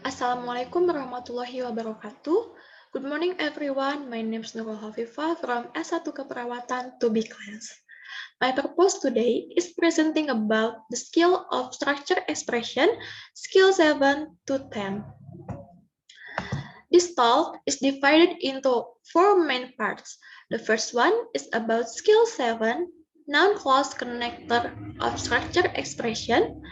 Assalamualaikum warahmatullahi wabarakatuh. Good morning everyone. My name is Nurul Hafifah from S1 Keperawatan 2B class. My purpose today is presenting about the skill of structure expression, skill 7 to 10. This talk is divided into 4 main parts. The first one is about skill 7, noun-clause connector of structure expression.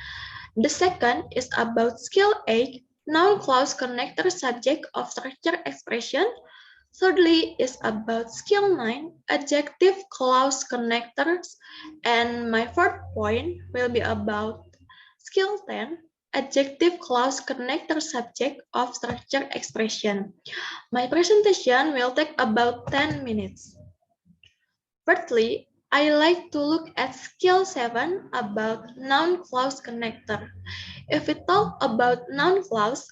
The second is about skill 8, noun-clause connector subject of structure expression. Thirdly is about skill 9, adjective clause connectors. And my fourth point will be about skill 10, adjective clause connector subject of structure expression. My presentation will take about 10 minutes. Firstly, I like to look at skill 7 about noun clause connector. If we talk about noun clause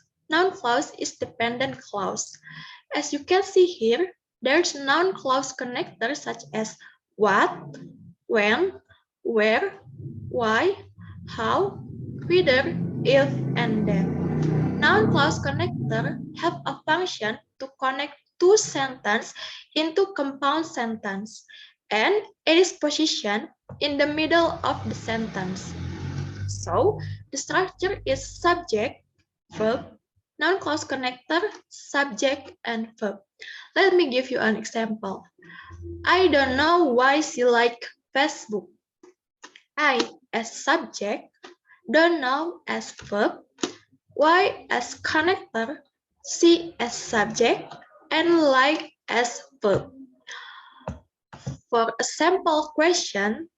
is dependent clause. As you can see here, there's noun clause connectors such as what, when, where, why, how, whether, if, and then. Noun clause connector have a function to connect two sentences into compound sentence, and it is positioned in the middle of the sentence. So, the structure is subject, verb, noun clause connector, subject, and verb. Let me give you an example. I don't know why she liked Facebook. I as subject, don't know as verb, why as connector, she as subject, and like as verb. For a sample question,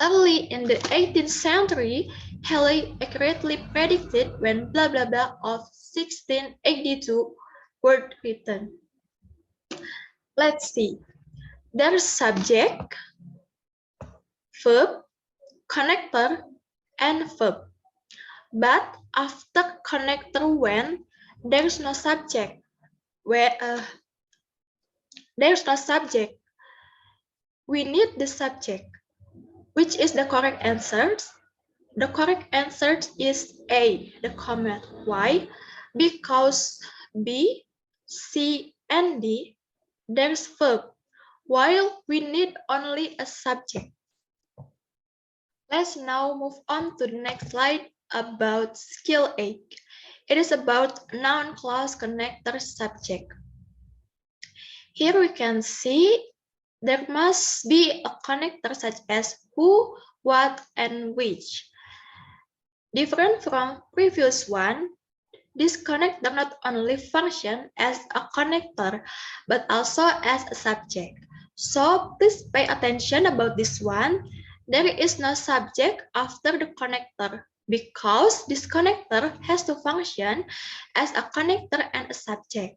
early in the 18th century, Halley accurately predicted when blah blah blah of 1682 were written. Let's see. There's subject, verb, connector, and verb. But after connector when, there's no subject. There's no subject. We need the subject. Which is the correct answer? The correct answer is A, the comment. Why? Because B, C, and D, there's verb, while we need only a subject. Let's now move on to the next slide about skill 8. It is about noun clause connector subject. Here we can see there must be a connector such as who, what, and which. Different from previous one, this connector not only function as a connector, but also as a subject. So please pay attention about this one. There is no subject after the connector because this connector has to function as a connector and a subject.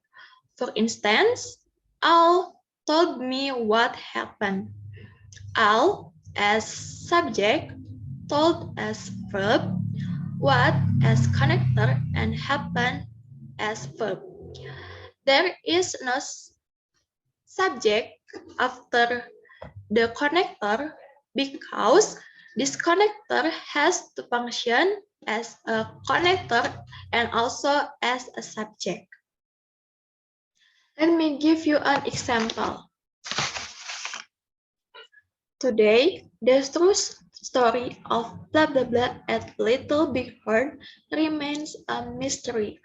For instance, Al told me what happened. Al as subject, told as verb, what as connector, and happen as verb. There is no subject after the connector because this connector has to function as a connector and also as a subject. Let me give you an example. Today, the true story of blah blah blah at Little Big Horn remains a mystery.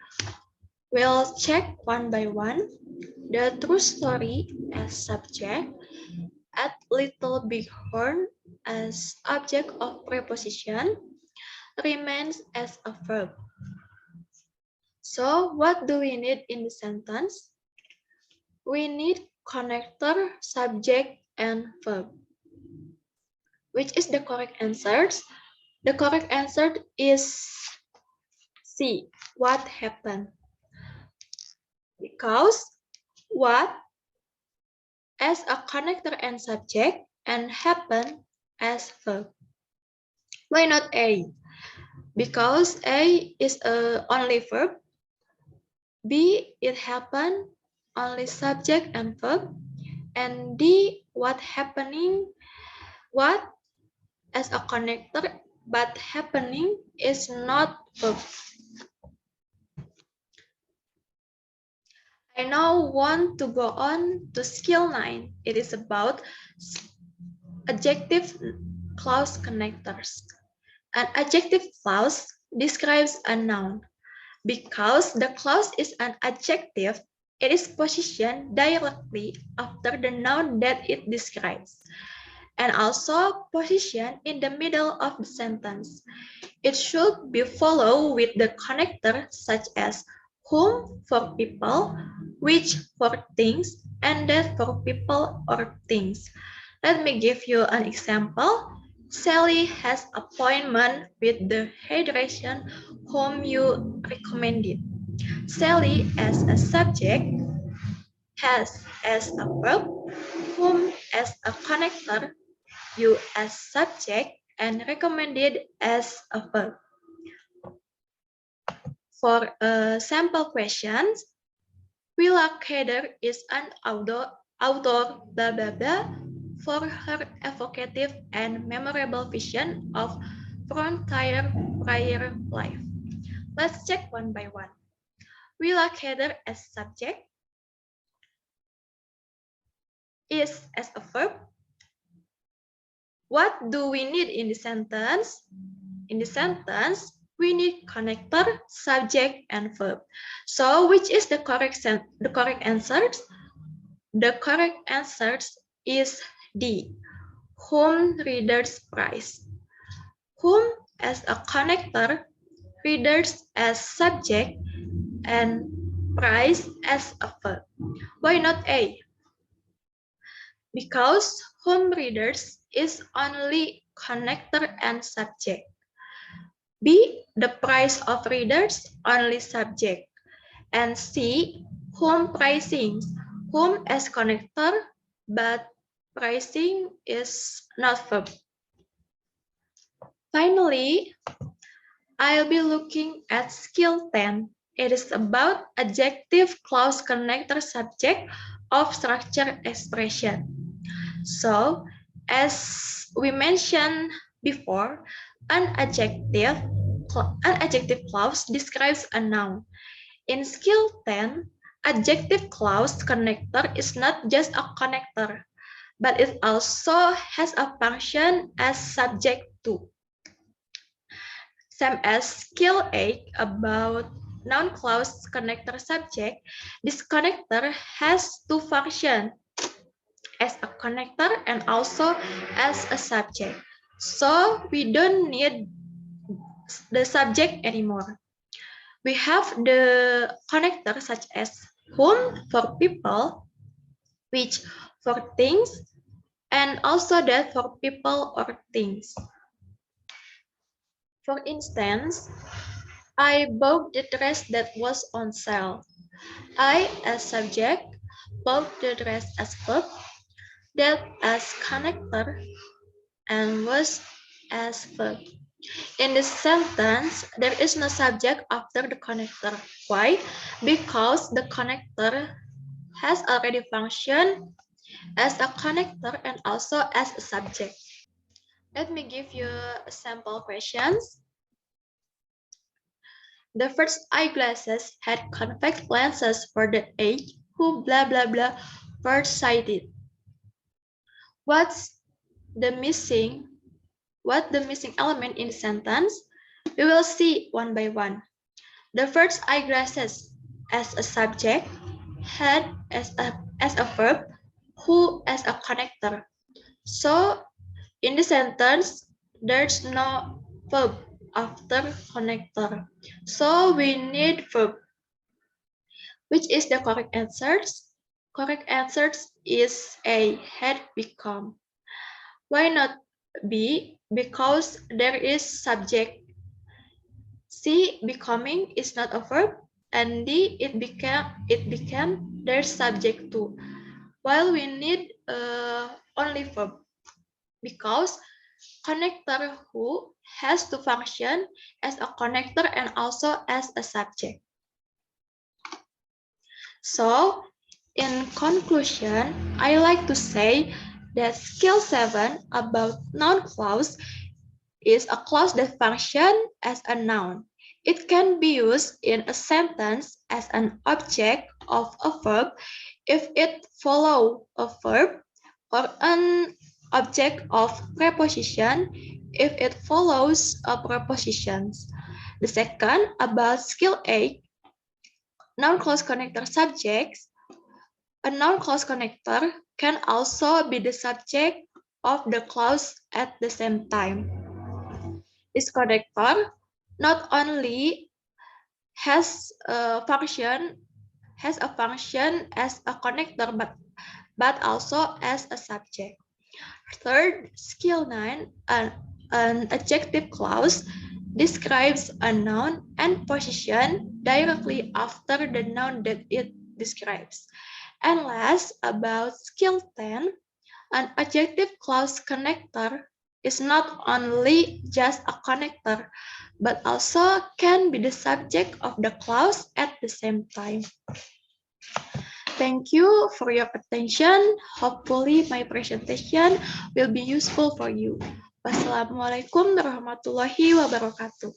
We'll check one by one. The true story as subject, at Little Big Horn as object of preposition, remains as a verb. So what do we need in the sentence? We need connector, subject, and verb. Which is the correct answer? The correct answer is C. What happened? Because what as a connector and subject and happen as verb. Why not A? Because A is only verb. B, it happened, only subject and verb. And D, what happening, what as a connector, but happening is not verb. I now want to go on to skill 9. It is about adjective clause connectors. An adjective clause describes a noun. Because the clause is an adjective, it is positioned directly after the noun that it describes, and also positioned in the middle of the sentence. It should be followed with the connector such as whom for people, which for things, and that for people or things. Let me give you an example. Sally has appointment with the hairdresser whom you recommended. Sally as a subject, has as a verb, whom as a connector, you as subject, and recommended as a verb. For sample questions, Willa Keder is an author blah blah blah for her evocative and memorable vision of frontier prior life. Let's check one by one. Willa Keder as subject, is as a verb. What do we need in the sentence? In the sentence, we need connector, subject, and verb. So, which is the correct answer? The correct answer is D. Whom readers prize. Whom as a connector, readers as subject, and prize as a verb. Why not A? Because whom readers is only connector and subject. B, the price of readers, only subject. And C, whom pricing, whom as connector, but pricing is not verb. Finally, I'll be looking at skill 10. It is about adjective clause connector subject of structure expression. So, as we mentioned before, an adjective clause describes a noun. In skill 10, adjective clause connector is not just a connector, but it also has a function as subject to. Same as skill 8 about noun clause connector subject, this connector has two functions, as a connector and also as a subject. So we don't need the subject anymore. We have the connector such as whom for people, which for things, and also that for people or things. For instance, I bought the dress that was on sale. I as subject bought the dress as verb, that as connector, and was as verb. In this sentence, there is no subject after the connector. Why? Because the connector has already functioned as a connector and also as a subject. Let me give you sample questions. The first eyeglasses had convex lenses for the age who blah blah blah first sighted. What's the missing element in the sentence? We will see one by one. The first eyeglasses as a subject, had as a verb, who as a connector. So in the sentence, there's no verb after connector. So we need verb. Which is the correct answers? Correct answers is A, had become. Why not B? Because there is subject. C, becoming is not a verb, and D, it became their subject too. While we need only verb, because connector who has to function as a connector and also as a subject. So, in conclusion, I like to say that skill 7 about noun clause is a clause that functions as a noun. It can be used in a sentence as an object of a verb if it follows a verb, or an object of preposition if it follows a preposition. The second, about skill 8, noun clause connector subjects. A noun clause connector can also be the subject of the clause at the same time. This connector not only has a function as a connector, but also as a subject. Third, skill 9, an adjective clause describes a noun and position directly after the noun that it describes. And last, about skill 10, an adjective clause connector is not only just a connector, but also can be the subject of the clause at the same time. Thank you for your attention. Hopefully my presentation will be useful for you. Wassalamualaikum warahmatullahi wabarakatuh.